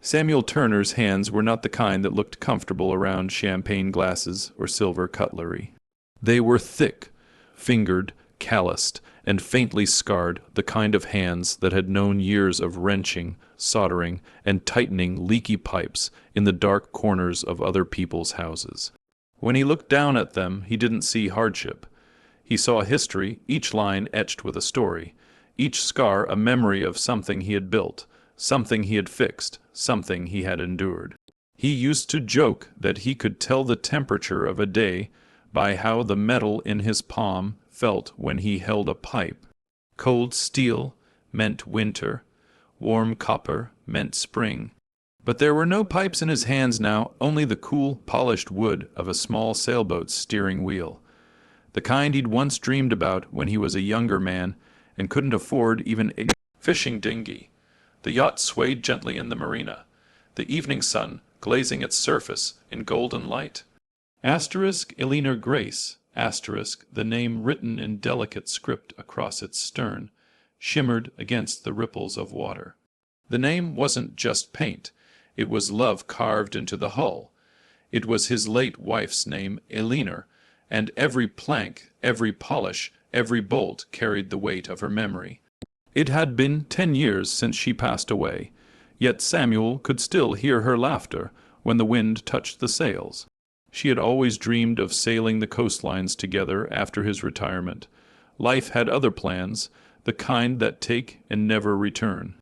Samuel Turner's hands were not the kind that looked comfortable around champagne glasses or silver cutlery. They were thick, fingered, calloused, and faintly scarred, the kind of hands that had known years of wrenching, soldering, and tightening leaky pipes in the dark corners of other people's houses. When he looked down at them, he didn't see hardship. He saw history, each line etched with a story, each scar a memory of something he had built, something he had fixed, something he had endured. He used to joke that he could tell the temperature of a day by how the metal in his palm felt when he held a pipe. Cold steel meant winter, warm copper meant spring. But there were no pipes in his hands now, only the cool, polished wood of a small sailboat's steering wheel, the kind he'd once dreamed about when he was a younger man and couldn't afford even a fishing dinghy. The yacht swayed gently in the marina, the evening sun glazing its surface in golden light. Eleanor Grace, the name written in delicate script across its stern, shimmered against the ripples of water. The name wasn't just paint, it was love carved into the hull. It was his late wife's name, Eleanor, and every plank, every polish, every bolt carried the weight of her memory. It had been 10 years since she passed away, yet Samuel could still hear her laughter when the wind touched the sails. She had always dreamed of sailing the coastlines together after his retirement. Life had other plans, the kind that take and never return.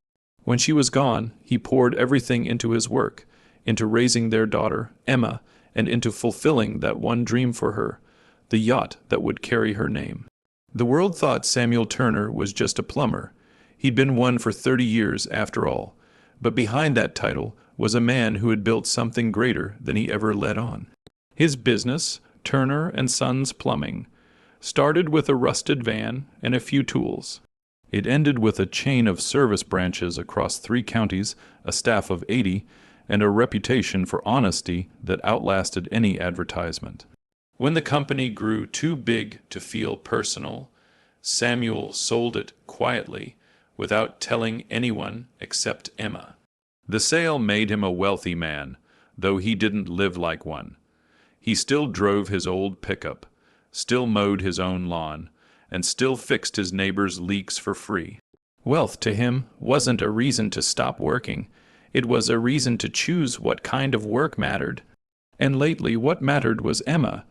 When she was gone, he poured everything into his work, into raising their daughter, Emma, and into fulfilling that one dream for her, the yacht that would carry her name. The world thought Samuel Turner was just a plumber. He'd been one for 30 years after all, but behind that title was a man who had built something greater than he ever let on. His business, Turner and Sons Plumbing, started with a rusted van and a few tools. It ended with a chain of service branches across 3 counties, a staff of 80, and a reputation for honesty that outlasted any advertisement. When the company grew too big to feel personal, Samuel sold it quietly, without telling anyone except Emma. The sale made him a wealthy man, though he didn't live like one. He still drove his old pickup, still mowed his own lawn, and still fixed his neighbors' leaks for free. Wealth to him wasn't a reason to stop working. It was a reason to choose what kind of work mattered. And lately what mattered was Emma.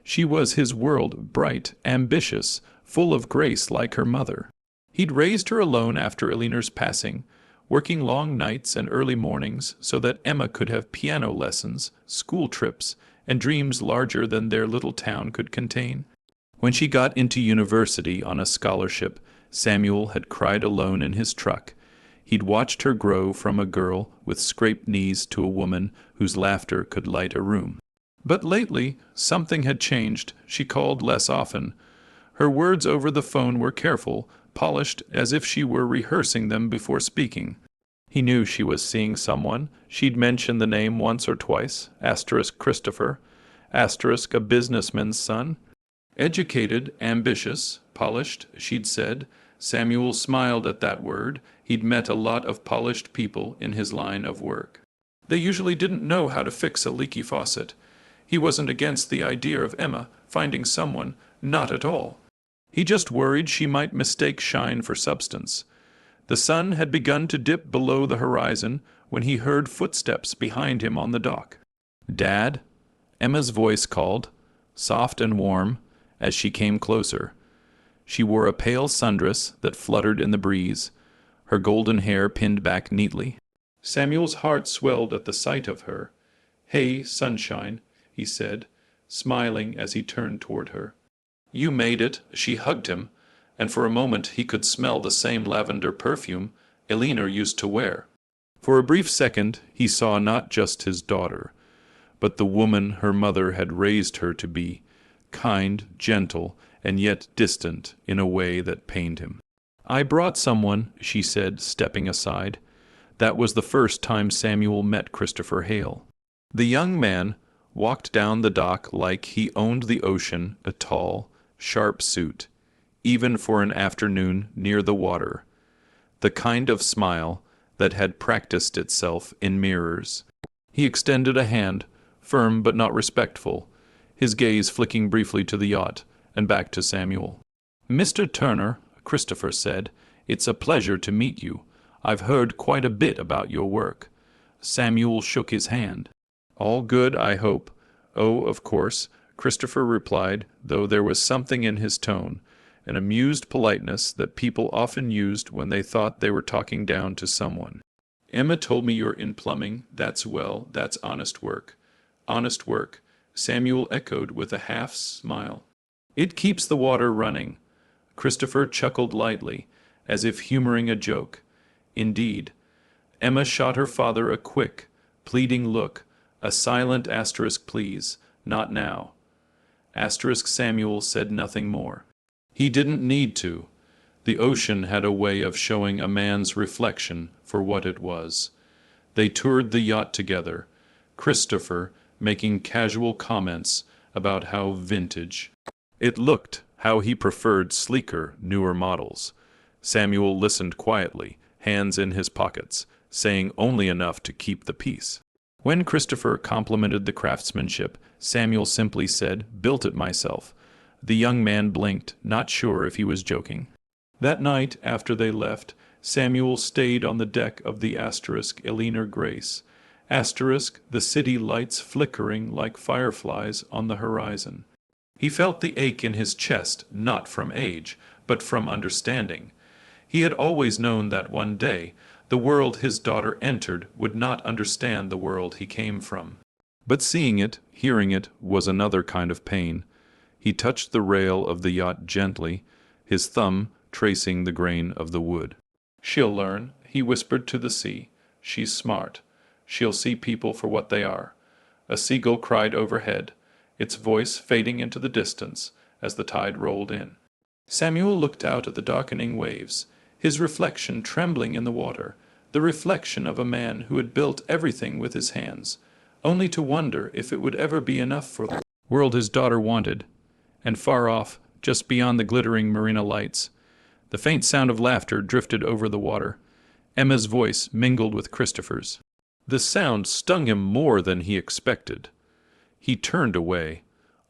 She was his world, bright, ambitious, full of grace like her mother. He'd raised her alone after Eleanor's passing, working long nights and early mornings so that Emma could have piano lessons, school trips, and dreams larger than their little town could contain. When she got into university on a scholarship, Samuel had cried alone in his truck. He'd watched her grow from a girl with scraped knees to a woman whose laughter could light a room. But lately, something had changed. She called less often. Her words over the phone were careful, polished as if she were rehearsing them before speaking. He knew she was seeing someone. She'd mentioned the name once or twice, Christopher, a businessman's son. Educated, ambitious, polished, she'd said. Samuel smiled at that word. He'd met a lot of polished people in his line of work. They usually didn't know how to fix a leaky faucet. He wasn't against the idea of Emma finding someone, not at all. He just worried she might mistake shine for substance. The sun had begun to dip below the horizon when he heard footsteps behind him on the dock. "Dad?" Emma's voice called, soft and warm, as she came closer. She wore a pale sundress that fluttered in the breeze, her golden hair pinned back neatly. Samuel's heart swelled at the sight of her. "Hey, sunshine," he said, smiling as he turned toward her. "You made it." She hugged him, and for a moment he could smell the same lavender perfume Eleanor used to wear. For a brief second he saw not just his daughter, but the woman her mother had raised her to be, kind, gentle, and yet distant in a way that pained him. "I brought someone," she said, stepping aside. That was the first time Samuel met Christopher Hale. The young man walked down the dock like he owned the ocean, a tall, sharp suit, even for an afternoon near the water. The kind of smile that had practiced itself in mirrors. He extended a hand, firm but not respectful, his gaze flicking briefly to the yacht and back to Samuel. "Mr. Turner," Christopher said, "it's a pleasure to meet you. I've heard quite a bit about your work." Samuel shook his hand. "All good, I hope." "Oh, of course," Christopher replied, though there was something in his tone, an amused politeness that people often used when they thought they were talking down to someone. "Emma told me you're in plumbing. That's honest work." "Honest work," Samuel echoed with a half-smile. "It keeps the water running." Christopher chuckled lightly, as if humoring a joke. "Indeed." Emma shot her father a quick, pleading look, a silent asterisk please, "Not now." Asterisk Samuel said nothing more. He didn't need to. The ocean had a way of showing a man's reflection for what it was. They toured the yacht together, Christopher making casual comments about how vintage it looked, how he preferred sleeker, newer models. Samuel listened quietly, hands in his pockets, saying only enough to keep the peace. When Christopher complimented the craftsmanship, Samuel simply said, "Built it myself." The young man blinked, not sure if he was joking. That night, after they left, Samuel stayed on the deck of the Eleanor Grace. The city lights flickering like fireflies on the horizon. He felt the ache in his chest, not from age, but from understanding. He had always known that one day, the world his daughter entered would not understand the world he came from. But seeing it, hearing it, was another kind of pain. He touched the rail of the yacht gently, his thumb tracing the grain of the wood. "She'll learn," he whispered to the sea. "She's smart. She'll see people for what they are." A seagull cried overhead, its voice fading into the distance as the tide rolled in. Samuel looked out at the darkening waves, his reflection trembling in the water, the reflection of a man who had built everything with his hands, only to wonder if it would ever be enough for the world his daughter wanted. And far off, just beyond the glittering marina lights, the faint sound of laughter drifted over the water. Emma's voice mingled with Christopher's. The sound stung him more than he expected. He turned away,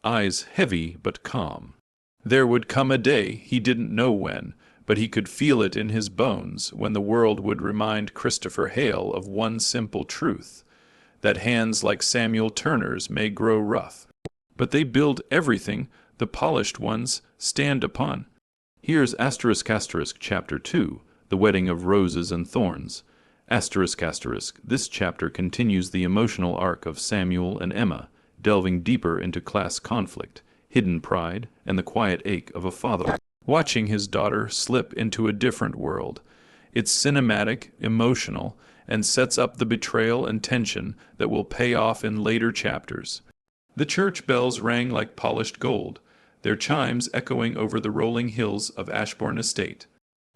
eyes heavy but calm. There would come a day, he didn't know when, but he could feel it in his bones, when the world would remind Christopher Hale of one simple truth, that hands like Samuel Turner's may grow rough, but they build everything the polished ones stand upon. Here's chapter 2, The Wedding of Roses and Thorns. This chapter continues the emotional arc of Samuel and Emma, delving deeper into class conflict, hidden pride, and the quiet ache of a father watching his daughter slip into a different world. It's cinematic, emotional, and sets up the betrayal and tension that will pay off in later chapters. The church bells rang like polished gold, their chimes echoing over the rolling hills of Ashbourne Estate.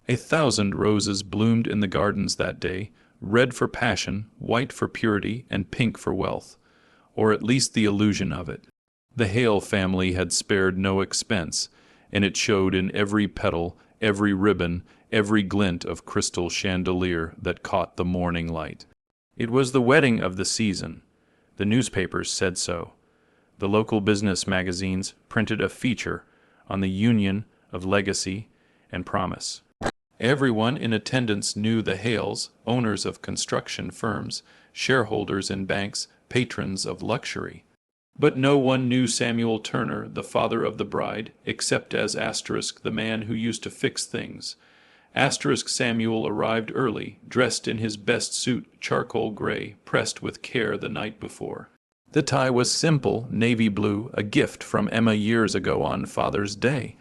1,000 roses bloomed in the gardens that day, red for passion, white for purity, and pink for wealth, or at least the illusion of it. The Hale family had spared no expense, and it showed in every petal, every ribbon, every glint of crystal chandelier that caught the morning light. It was the wedding of the season. The newspapers said so. The local business magazines printed a feature on the union of legacy and promise. Everyone in attendance knew the Hales, owners of construction firms, shareholders in banks, patrons of luxury. But no one knew Samuel Turner, the father of the bride, except as the man who used to fix things. Samuel arrived early, dressed in his best suit, charcoal gray, pressed with care the night before. The tie was simple, navy blue, a gift from Emma years ago on Father's Day.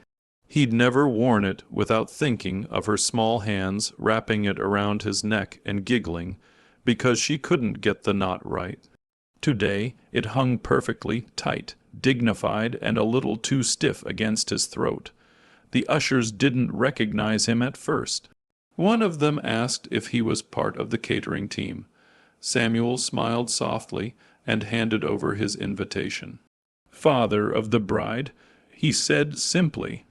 He'd never worn it without thinking of her small hands wrapping it around his neck and giggling, because she couldn't get the knot right. Today it hung perfectly tight, dignified, and a little too stiff against his throat. The ushers didn't recognize him at first. One of them asked if he was part of the catering team. Samuel smiled softly and handed over his invitation. "Father of the bride," he said simply.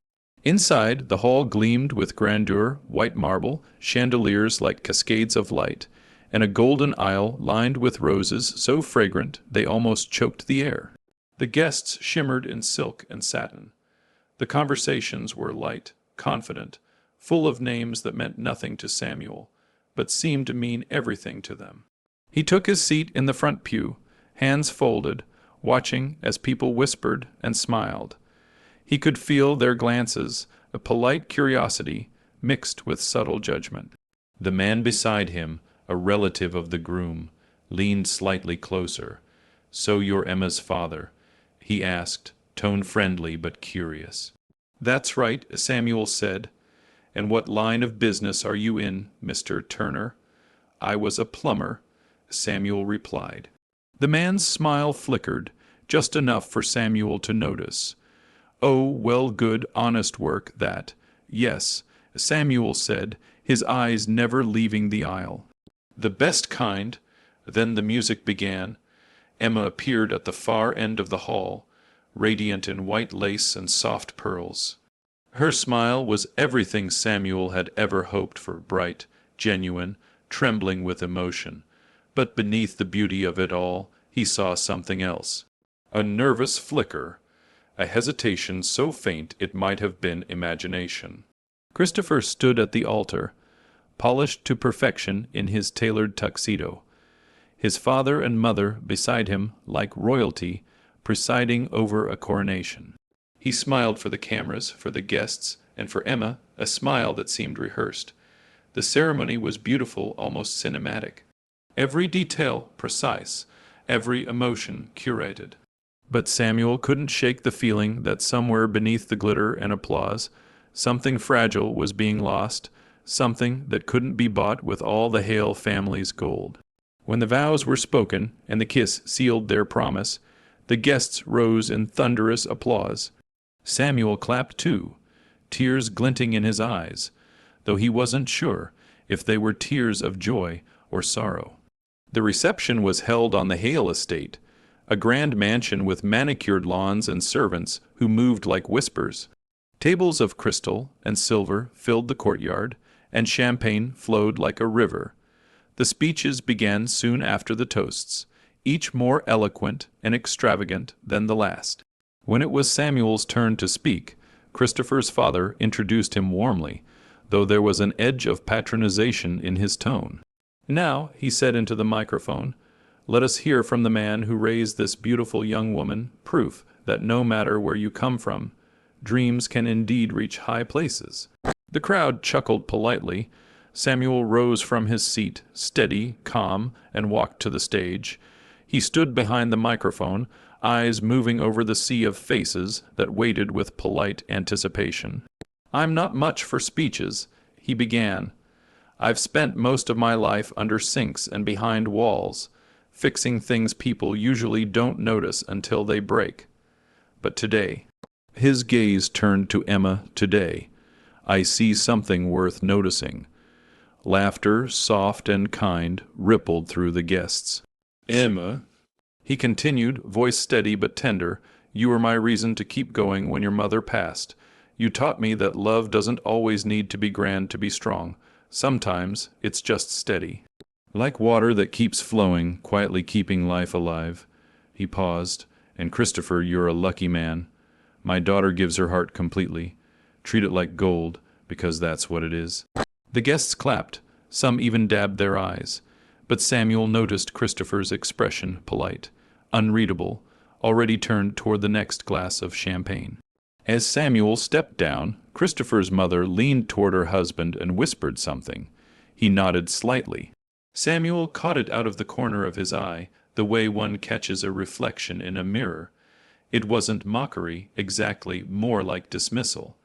Inside, the hall gleamed with grandeur, white marble, chandeliers like cascades of light, and a golden aisle lined with roses so fragrant they almost choked the air. The guests shimmered in silk and satin. The conversations were light, confident, full of names that meant nothing to Samuel, but seemed to mean everything to them. He took his seat in the front pew, hands folded, watching as people whispered and smiled. He could feel their glances, a polite curiosity mixed with subtle judgment. The man beside him, a relative of the groom, leaned slightly closer. "So you're Emma's father?" he asked, tone friendly but curious. "That's right," Samuel said. "And what line of business are you in, Mr. Turner?" "I was a plumber," Samuel replied. The man's smile flickered, just enough for Samuel to notice. "Oh, well, good, honest work, that. Yes," Samuel said, his eyes never leaving the aisle. "The best kind." Then the music began. Emma appeared at the far end of the hall, radiant in white lace and soft pearls. Her smile was everything Samuel had ever hoped for, bright, genuine, trembling with emotion. But beneath the beauty of it all, he saw something else. A nervous flicker, a hesitation so faint it might have been imagination. Christopher stood at the altar, polished to perfection in his tailored tuxedo. His father and mother beside him, like royalty, presiding over a coronation. He smiled for the cameras, for the guests, and for Emma, a smile that seemed rehearsed. The ceremony was beautiful, almost cinematic. Every detail precise, every emotion curated. But Samuel couldn't shake the feeling that somewhere beneath the glitter and applause, something fragile was being lost, something that couldn't be bought with all the Hale family's gold. When the vows were spoken and the kiss sealed their promise, the guests rose in thunderous applause. Samuel clapped too, tears glinting in his eyes, though he wasn't sure if they were tears of joy or sorrow. The reception was held on the Hale estate, a grand mansion with manicured lawns and servants who moved like whispers. Tables of crystal and silver filled the courtyard, and champagne flowed like a river. The speeches began soon after the toasts, each more eloquent and extravagant than the last. When it was Samuel's turn to speak, Christopher's father introduced him warmly, though there was an edge of patronization in his tone. "Now," he said into the microphone, "let us hear from the man who raised this beautiful young woman, proof that no matter where you come from, dreams can indeed reach high places." The crowd chuckled politely. Samuel rose from his seat, steady, calm, and walked to the stage. He stood behind the microphone, eyes moving over the sea of faces that waited with polite anticipation. "I'm not much for speeches," he began. "I've spent most of my life under sinks and behind walls, fixing things people usually don't notice until they break. But today," his gaze turned to Emma, "today, I see something worth noticing." Laughter, soft and kind, rippled through the guests. "Emma," he continued, voice steady but tender, "you were my reason to keep going when your mother passed. You taught me that love doesn't always need to be grand to be strong. Sometimes it's just steady. Like water that keeps flowing, quietly keeping life alive." He paused. "And Christopher, you're a lucky man. My daughter gives her heart completely. Treat it like gold, because that's what it is." The guests clapped. Some even dabbed their eyes. But Samuel noticed Christopher's expression, polite, unreadable, already turned toward the next glass of champagne. As Samuel stepped down, Christopher's mother leaned toward her husband and whispered something. He nodded slightly. Samuel caught it out of the corner of his eye, the way one catches a reflection in a mirror. It wasn't mockery, exactly, more like dismissal.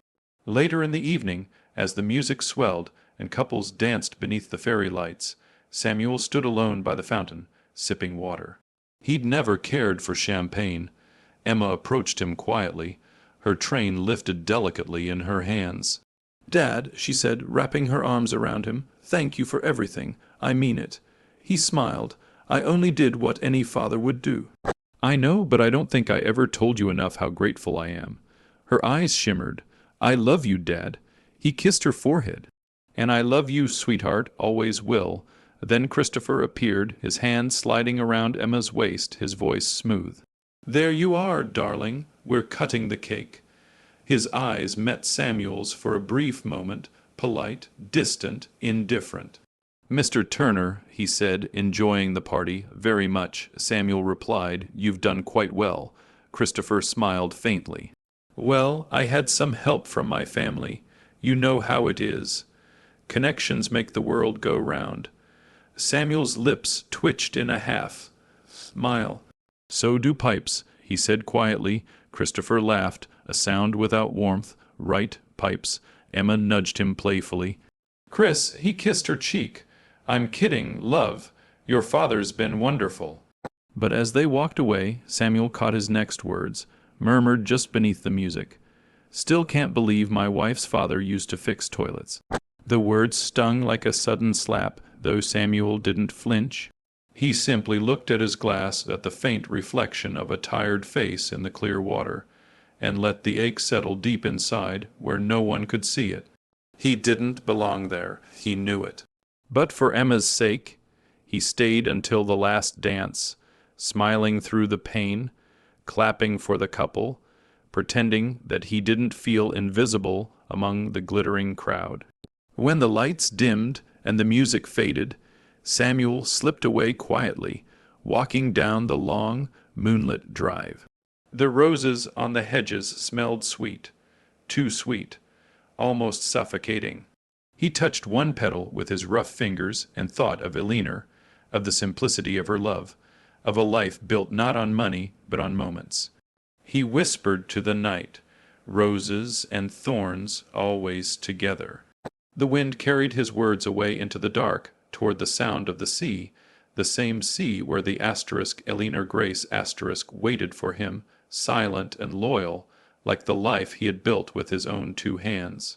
Later in the evening, as the music swelled and couples danced beneath the fairy lights, Samuel stood alone by the fountain, sipping water. He'd never cared for champagne. Emma approached him quietly, her train lifted delicately in her hands. "Dad," she said, wrapping her arms around him, "thank you for everything. I mean it." He smiled. "I only did what any father would do." "I know, but I don't think I ever told you enough how grateful I am." Her eyes shimmered, I love you, Dad. He kissed her forehead. And I love you, sweetheart, always will. Then Christopher appeared, his hand sliding around Emma's waist, his voice smooth. There you are, darling. We're cutting the cake. His eyes met Samuel's for a brief moment, polite, distant, indifferent. Mr. Turner, he said, enjoying the party, very much. Samuel replied, You've done quite well. Christopher smiled faintly. Well, I had some help from my family. You know how it is. Connections make the world go round. Samuel's lips twitched in a half smile. So do pipes, he said quietly. Christopher laughed, a sound without warmth. Right, pipes. Emma nudged him playfully. Chris, he kissed her cheek. I'm kidding, love. Your father's been wonderful. But as they walked away, Samuel caught his next words, murmured just beneath the music. Still can't believe my wife's father used to fix toilets. The words stung like a sudden slap, though Samuel didn't flinch. He simply looked at his glass at the faint reflection of a tired face in the clear water, and let the ache settle deep inside where no one could see it. He didn't belong there. He knew it. But for Emma's sake, he stayed until the last dance, smiling through the pain, clapping for the couple, pretending that he didn't feel invisible among the glittering crowd. When the lights dimmed and the music faded, Samuel slipped away quietly, walking down the long, moonlit drive. The roses on the hedges smelled sweet, too sweet, almost suffocating. He touched one petal with his rough fingers and thought of Elinor, of the simplicity of her love, of a life built not on money but on moments. He whispered to the night, roses and thorns always together. The wind carried his words away into the dark, toward the sound of the same sea where the asterisk Elinor Grace asterisk waited for him, silent and loyal, like the life he had built with his own 2 hands.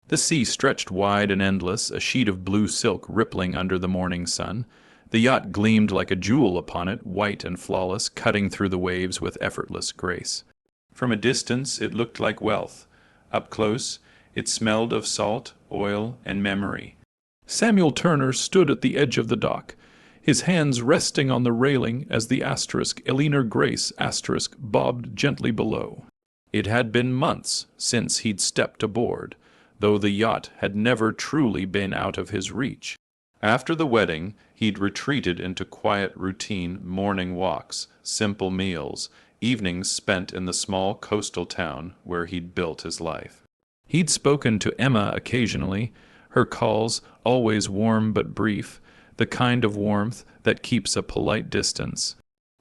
The sea stretched wide and endless, a sheet of blue silk rippling under the morning sun. The yacht gleamed like a jewel upon it, white and flawless, cutting through the waves with effortless grace. From a distance it looked like wealth. Up close, it smelled of salt, oil, and memory. Samuel Turner stood at the edge of the dock, his hands resting on the railing as the asterisk Elinor Grace asterisk bobbed gently below. It had been months since he'd stepped aboard, though the yacht had never truly been out of his reach. After the wedding, he'd retreated into quiet routine morning walks, simple meals, evenings spent in the small coastal town where he'd built his life. He'd spoken to Emma occasionally, her calls always warm but brief, the kind of warmth that keeps a polite distance.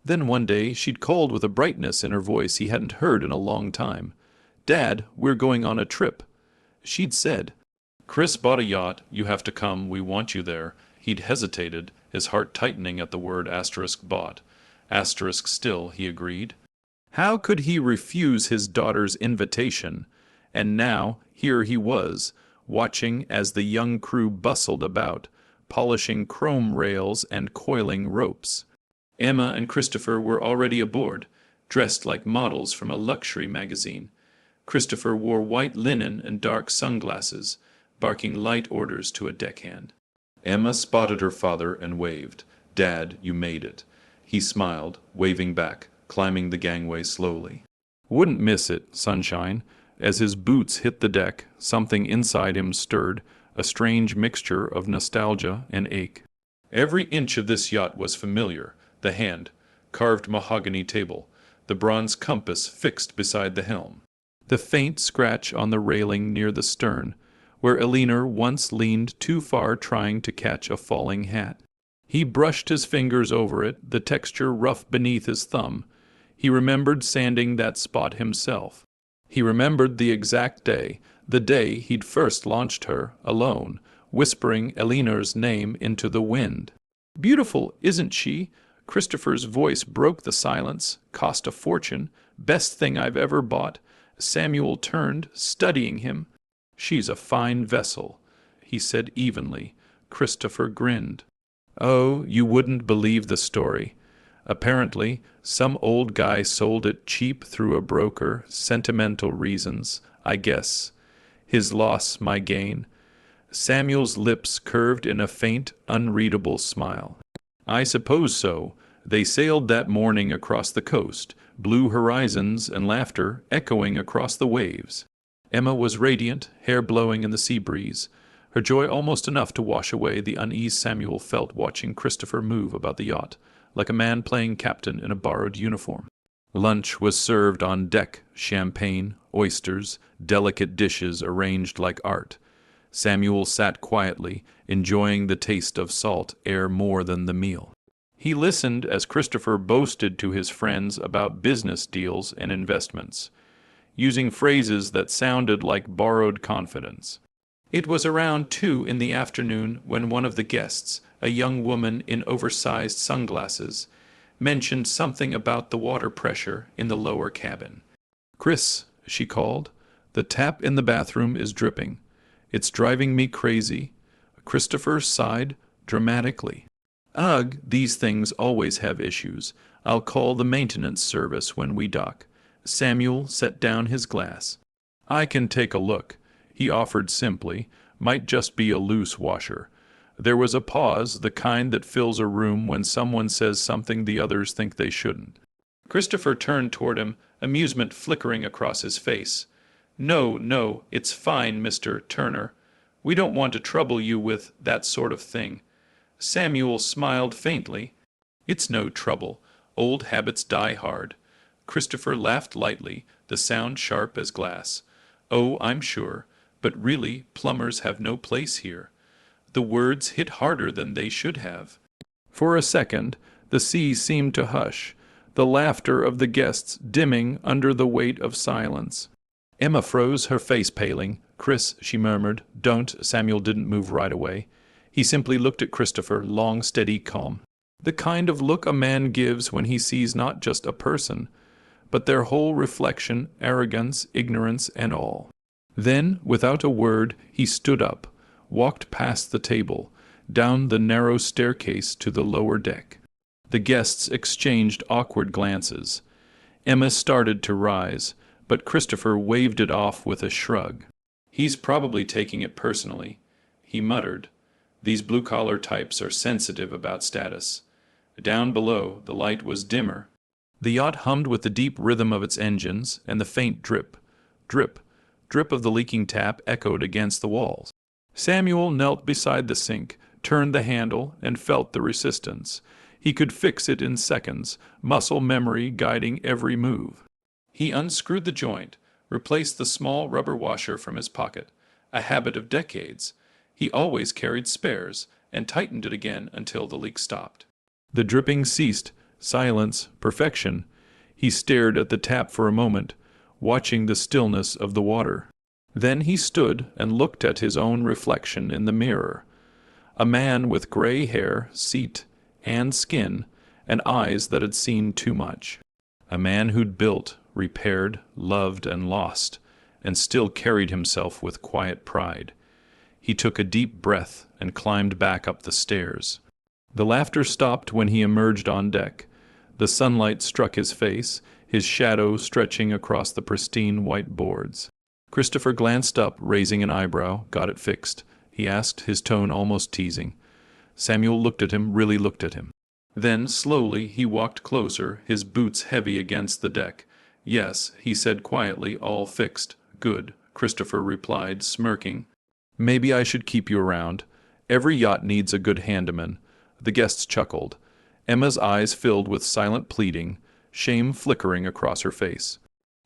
Then one day she'd called with a brightness in her voice he hadn't heard in a long time. Dad, we're going on a trip. She'd said, Chris bought a yacht, you have to come, we want you there. He'd hesitated, his heart tightening at the word asterisk bought. Asterisk still, he agreed. How could he refuse his daughter's invitation? And now, here he was, watching as the young crew bustled about, polishing chrome rails and coiling ropes. Emma and Christopher were already aboard, dressed like models from a luxury magazine. Christopher wore white linen and dark sunglasses, barking light orders to a deckhand. Emma spotted her father and waved. Dad, you made it. He smiled, waving back, climbing the gangway slowly. Wouldn't miss it, sunshine. As his boots hit the deck, something inside him stirred, a strange mixture of nostalgia and ache. Every inch of this yacht was familiar. The hand, carved mahogany table, the bronze compass fixed beside the helm. The faint scratch on the railing near the stern, where Elinor once leaned too far trying to catch a falling hat. He brushed his fingers over it, the texture rough beneath his thumb. He remembered sanding that spot himself. He remembered the exact day, the day he'd first launched her, alone, whispering Elinor's name into the wind. Beautiful, isn't she? Christopher's voice broke the silence. Cost a fortune. Best thing I've ever bought. Samuel turned, studying him. She's a fine vessel, he said evenly. Christopher grinned. Oh, you wouldn't believe the story. Apparently, some old guy sold it cheap through a broker, sentimental reasons, I guess. His loss my gain. Samuel's lips curved in a faint, unreadable smile. I suppose so. They sailed that morning across the coast, blue horizons and laughter echoing across the waves. Emma was radiant, hair blowing in the sea breeze, her joy almost enough to wash away the unease Samuel felt watching Christopher move about the yacht, like a man playing captain in a borrowed uniform. Lunch was served on deck, champagne, oysters, delicate dishes arranged like art. Samuel sat quietly, enjoying the taste of salt air more than the meal. He listened as Christopher boasted to his friends about business deals and investments, using phrases that sounded like borrowed confidence. It was around 2 in the afternoon when one of the guests, a young woman in oversized sunglasses, mentioned something about the water pressure in the lower cabin. "Chris," she called, "the tap in the bathroom is dripping. It's driving me crazy." Christopher sighed dramatically. "Ugh, these things always have issues. I'll call the maintenance service when we dock." Samuel set down his glass. "I can take a look," he offered simply. "Might just be a loose washer." There was a pause, the kind that fills a room when someone says something the others think they shouldn't. Christopher turned toward him, amusement flickering across his face. "No, no, it's fine, Mr. Turner. We don't want to trouble you with that sort of thing." Samuel smiled faintly. "It's no trouble. Old habits die hard." Christopher laughed lightly, the sound sharp as glass. "Oh, I'm sure. But really, plumbers have no place here." The words hit harder than they should have. For a second, the sea seemed to hush, the laughter of the guests dimming under the weight of silence. Emma froze, her face paling. "Chris," she murmured. "Don't." Samuel didn't move right away. He simply looked at Christopher, long, steady, calm. The kind of look a man gives when he sees not just a person, but their whole reflection, arrogance, ignorance, and all. Then, without a word, he stood up, walked past the table, down the narrow staircase to the lower deck. The guests exchanged awkward glances. Emma started to rise, but Christopher waved it off with a shrug. "He's probably taking it personally," he muttered. "These blue-collar types are sensitive about status." Down below, the light was dimmer. The yacht hummed with the deep rhythm of its engines, and the faint drip, drip, drip of the leaking tap echoed against the walls. Samuel knelt beside the sink, turned the handle, and felt the resistance. He could fix it in seconds, muscle memory guiding every move. He unscrewed the joint, replaced the small rubber washer from his pocket, a habit of decades. He always carried spares, and tightened it again until the leak stopped. The dripping ceased. Silence, perfection. He stared at the tap for a moment, watching the stillness of the water. Then he stood and looked at his own reflection in the mirror. A man with gray hair, seat, and skin, and eyes that had seen too much. A man who'd built, repaired, loved, and lost, and still carried himself with quiet pride. He took a deep breath and climbed back up the stairs. The laughter stopped when he emerged on deck. The sunlight struck his face, his shadow stretching across the pristine white boards. Christopher glanced up, raising an eyebrow, got it fixed. He asked, his tone almost teasing. Samuel looked at him, really looked at him. Then, slowly, he walked closer, his boots heavy against the deck. "Yes," he said quietly, "all fixed." "Good," Christopher replied, smirking. "Maybe I should keep you around. Every yacht needs a good handyman." The guests chuckled. Emma's eyes filled with silent pleading, shame flickering across her face.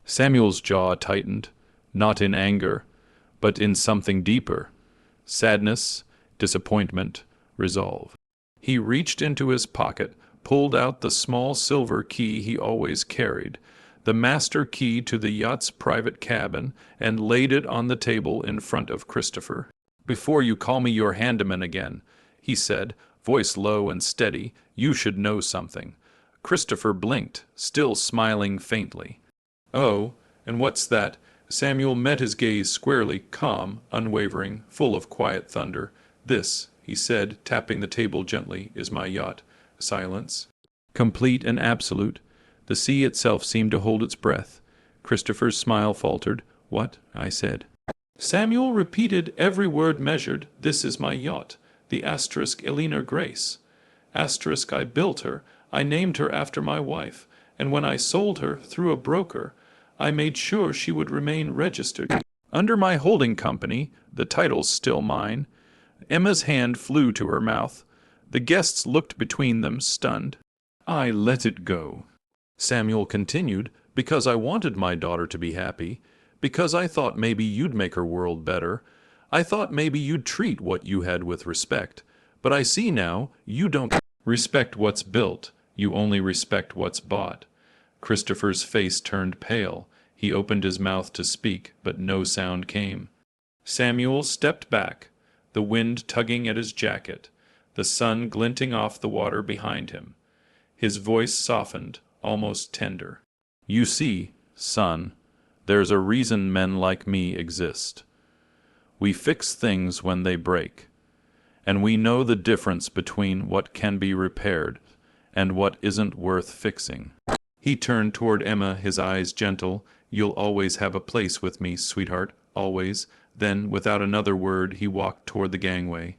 Samuel's jaw tightened, not in anger, but in something deeper. Sadness, disappointment, resolve. He reached into his pocket, pulled out the small silver key he always carried, the master key to the yacht's private cabin, and laid it on the table in front of Christopher. "Before you call me your handyman again," he said, voice low and steady, "you should know something." Christopher blinked, still smiling faintly. "Oh, and what's that?" Samuel met his gaze squarely, calm, unwavering, full of quiet thunder. "This," he said, tapping the table gently, "is my yacht." Silence. Complete and absolute. The sea itself seemed to hold its breath. Christopher's smile faltered. "What?" I said. Samuel repeated every word measured. This is my yacht, the asterisk Eleanor Grace. Asterisk I built her, I named her after my wife, and when I sold her through a broker, I made sure she would remain registered under my holding company, the title's still mine. Emma's hand flew to her mouth. The guests looked between them, stunned. I let it go. Samuel continued, because I wanted my daughter to be happy, because I thought maybe you'd make her world better. I thought maybe you'd treat what you had with respect. But I see now, you don't respect what's built, you only respect what's bought. Christopher's face turned pale. He opened his mouth to speak, but no sound came. Samuel stepped back, the wind tugging at his jacket, the sun glinting off the water behind him. His voice softened, almost tender. You see, son, there's a reason men like me exist. We fix things when they break, and we know the difference between what can be repaired and what isn't worth fixing. He turned toward Emma, his eyes gentle. You'll always have a place with me, sweetheart, always. Then, without another word, he walked toward the gangway.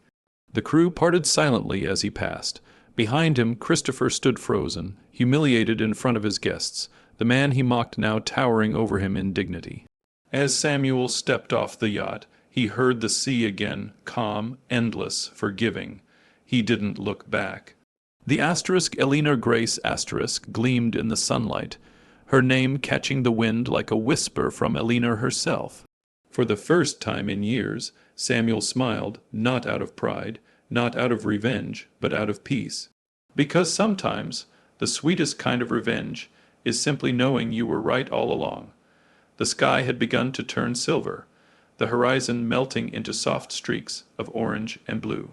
The crew parted silently as he passed. Behind him, Christopher stood frozen, humiliated in front of his guests, the man he mocked now towering over him in dignity. As Samuel stepped off the yacht, he heard the sea again, calm, endless, forgiving. He didn't look back. The asterisk Eleanor Grace asterisk gleamed in the sunlight, her name catching the wind like a whisper from Eleanor herself. For the first time in years, Samuel smiled, not out of pride, not out of revenge, but out of peace. Because sometimes the sweetest kind of revenge is simply knowing you were right all along. The sky had begun to turn silver, the horizon melting into soft streaks of orange and blue.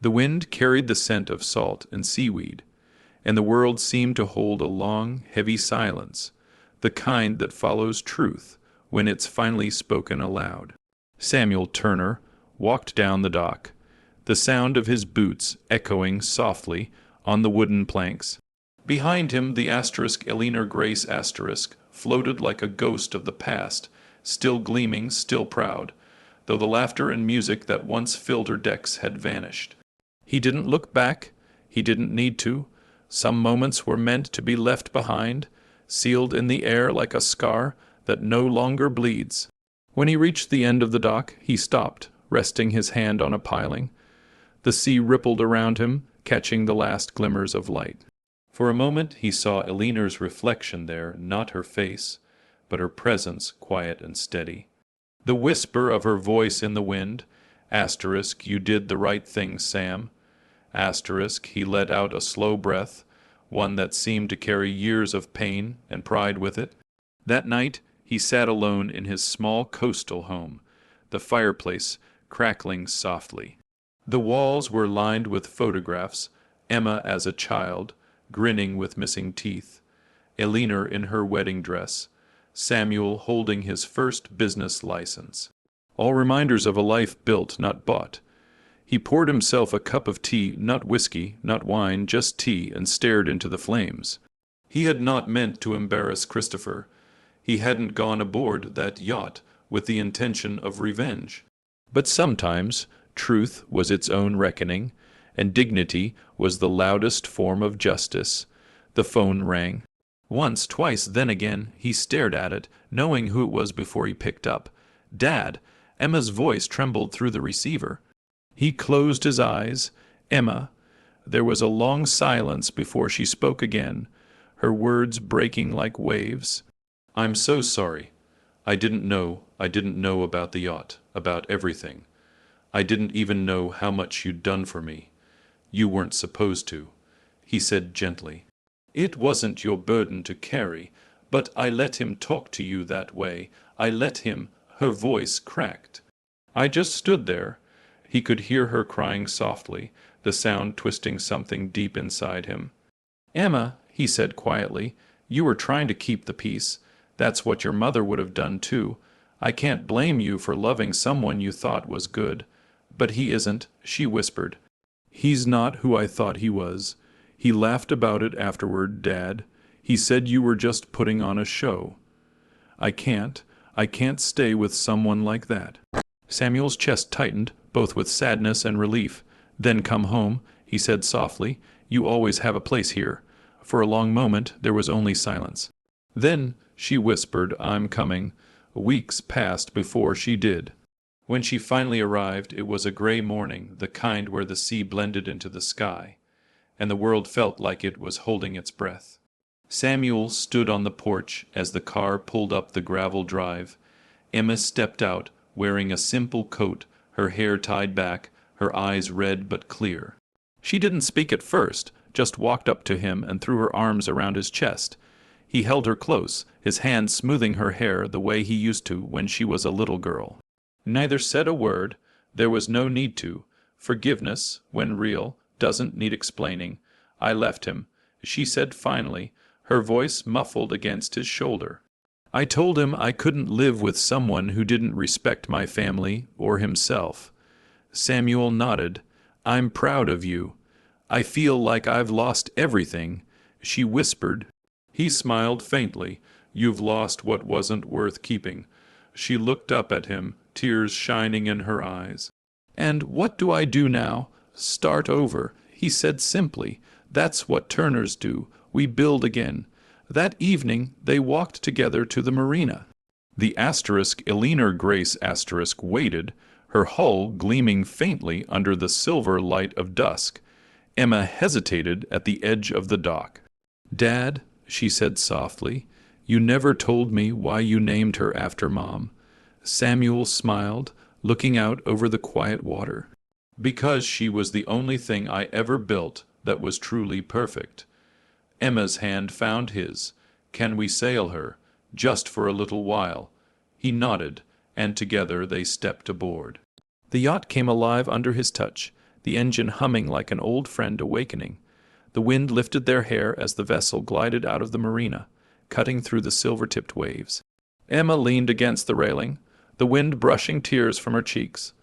The wind carried the scent of salt and seaweed, and the world seemed to hold a long, heavy silence, the kind that follows truth when it's finally spoken aloud. Samuel Turner walked down the dock, the sound of his boots echoing softly on the wooden planks. Behind him the asterisk Eleanor Grace asterisk floated like a ghost of the past, still gleaming, still proud, though the laughter and music that once filled her decks had vanished. He didn't look back. He didn't need to. Some moments were meant to be left behind, sealed in the air like a scar that no longer bleeds. When he reached the end of the dock, he stopped, resting his hand on a piling. The sea rippled around him, catching the last glimmers of light. For a moment he saw Eleanor's reflection there, not her face, but her presence, quiet and steady. The whisper of her voice in the wind, asterisk, you did the right thing, Sam. Asterisk, he let out a slow breath, one that seemed to carry years of pain and pride with it. That night he sat alone in his small coastal home, the fireplace crackling softly. The walls were lined with photographs, Emma as a child, grinning with missing teeth, Eleanor in her wedding dress, Samuel holding his first business license. All reminders of a life built, not bought. He poured himself a cup of tea, not whiskey, not wine, just tea, and stared into the flames. He had not meant to embarrass Christopher. He hadn't gone aboard that yacht with the intention of revenge. But sometimes truth was its own reckoning, and dignity was the loudest form of justice. The phone rang. Once, twice, then again, he stared at it, knowing who it was before he picked up. Dad! Emma's voice trembled through the receiver. He closed his eyes. Emma. There was a long silence before she spoke again, her words breaking like waves. I'm so sorry. I didn't know about the yacht, about everything. I didn't even know how much you'd done for me. You weren't supposed to, he said gently. It wasn't your burden to carry, but I let him talk to you that way. I let him. Her voice cracked. I just stood there. He could hear her crying softly, the sound twisting something deep inside him. Emma, he said quietly, you were trying to keep the peace. That's what your mother would have done too. I can't blame you for loving someone you thought was good. But he isn't, she whispered. He's not who I thought he was. He laughed about it afterward, Dad. He said you were just putting on a show. I can't stay with someone like that. Samuel's chest tightened, both with sadness and relief. "Then come home," he said softly. "You always have a place here." For a long moment there was only silence. Then she whispered, "I'm coming." Weeks passed before she did. When she finally arrived, it was a gray morning, the kind where the sea blended into the sky, and the world felt like it was holding its breath. Samuel stood on the porch as the car pulled up the gravel drive. Emma stepped out, wearing a simple coat, her hair tied back, her eyes red but clear. She didn't speak at first, just walked up to him and threw her arms around his chest. He held her close, his hand smoothing her hair the way he used to when she was a little girl. Neither said a word. There was no need to. Forgiveness, when real, doesn't need explaining. "I left him," she said finally, her voice muffled against his shoulder. "I told him I couldn't live with someone who didn't respect my family or himself." Samuel nodded. "I'm proud of you. I feel like I've lost everything," she whispered. He smiled faintly. "You've lost what wasn't worth keeping." She looked up at him, tears shining in her eyes. "And what do I do now?" "Start over," he said simply. "That's what Turners do. We build again." That evening they walked together to the marina. The Eleanor Grace waited, her hull gleaming faintly under the silver light of dusk. Emma hesitated at the edge of the dock. "Dad," she said softly, "you never told me why you named her after Mom." Samuel smiled, looking out over the quiet water. "Because she was the only thing I ever built that was truly perfect." Emma's hand found his. "Can we sail her? Just for a little while." He nodded, and together they stepped aboard. The yacht came alive under his touch, the engine humming like an old friend awakening. The wind lifted their hair as the vessel glided out of the marina, cutting through the silver-tipped waves. Emma leaned against the railing, the wind brushing tears from her cheeks.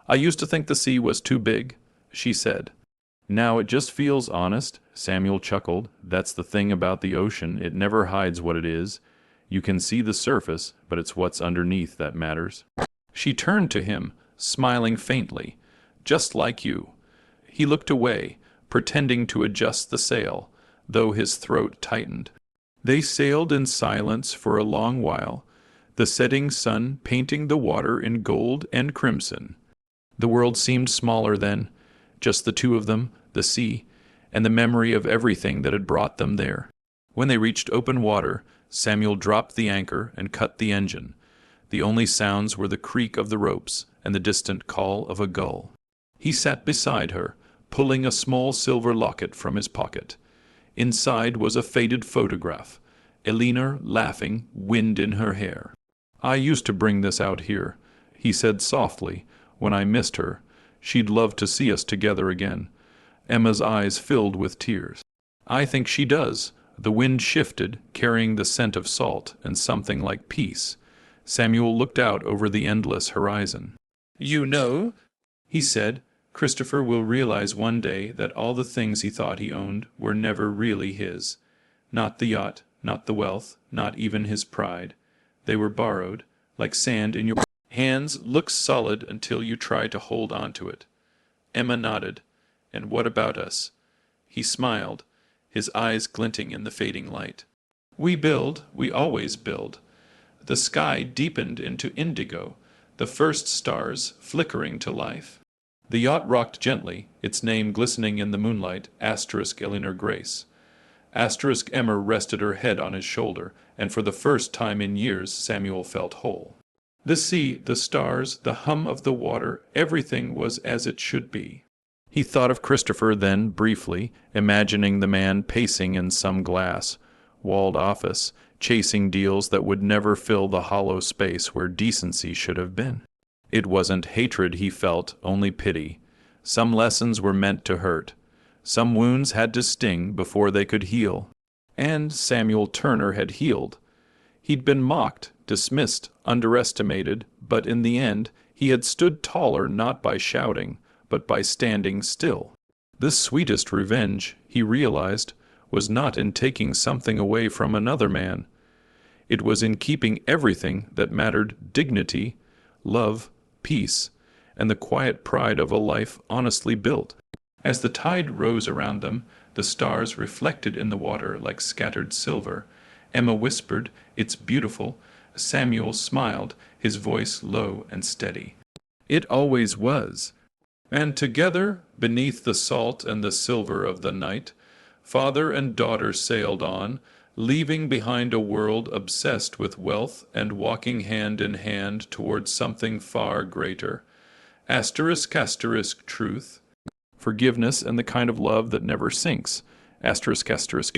"I used to think the sea was too big," she said. "Now it just feels honest," Samuel chuckled. "That's the thing about the ocean. It never hides what it is. You can see the surface, but it's what's underneath that matters." She turned to him, smiling faintly. "Just like you." He looked away, pretending to adjust the sail, though his throat tightened. They sailed in silence for a long while, the setting sun painting the water in gold and crimson. The world seemed smaller then, just the two of them, the sea, and the memory of everything that had brought them there. When they reached open water, Samuel dropped the anchor and cut the engine. The only sounds were the creak of the ropes and the distant call of a gull. He sat beside her, pulling a small silver locket from his pocket. Inside was a faded photograph, Eleanor laughing, wind in her hair. "I used to bring this out here," he said softly, "when I missed her. She'd love to see us together again." Emma's eyes filled with tears. "I think she does." The wind shifted, carrying the scent of salt and something like peace. Samuel looked out over the endless horizon. "You know," he said, "Christopher will realize one day that all the things he thought he owned were never really his. Not the yacht, not the wealth, not even his pride. They were borrowed, like sand in your hands looks solid until you try to hold on to it." Emma nodded. "And what about us?" He smiled, his eyes glinting in the fading light. "We build, we always build." The sky deepened into indigo, the first stars flickering to life. The yacht rocked gently, its name glistening in the moonlight, Eleanor Grace. Emma rested her head on his shoulder, and for the first time in years Samuel felt whole. The sea, the stars, the hum of the water, everything was as it should be. He thought of Christopher then, briefly, imagining the man pacing in some glass-walled office, chasing deals that would never fill the hollow space where decency should have been. It wasn't hatred he felt, only pity. Some lessons were meant to hurt. Some wounds had to sting before they could heal. And Samuel Turner had healed. He'd been mocked, dismissed, underestimated, but in the end he had stood taller not by shouting, but by standing still. The sweetest revenge, he realized, was not in taking something away from another man. It was in keeping everything that mattered: dignity, love, peace, and the quiet pride of a life honestly built. As the tide rose around them, the stars reflected in the water like scattered silver. Emma whispered, "It's beautiful." Samuel smiled, his voice low and steady. It always was. And together, beneath the salt and the silver of the night, father and daughter sailed on, leaving behind a world obsessed with wealth and walking hand in hand towards something far greater. Asterisk, asterisk, truth. Forgiveness and the kind of love that never sinks. Asterisk, asterisk.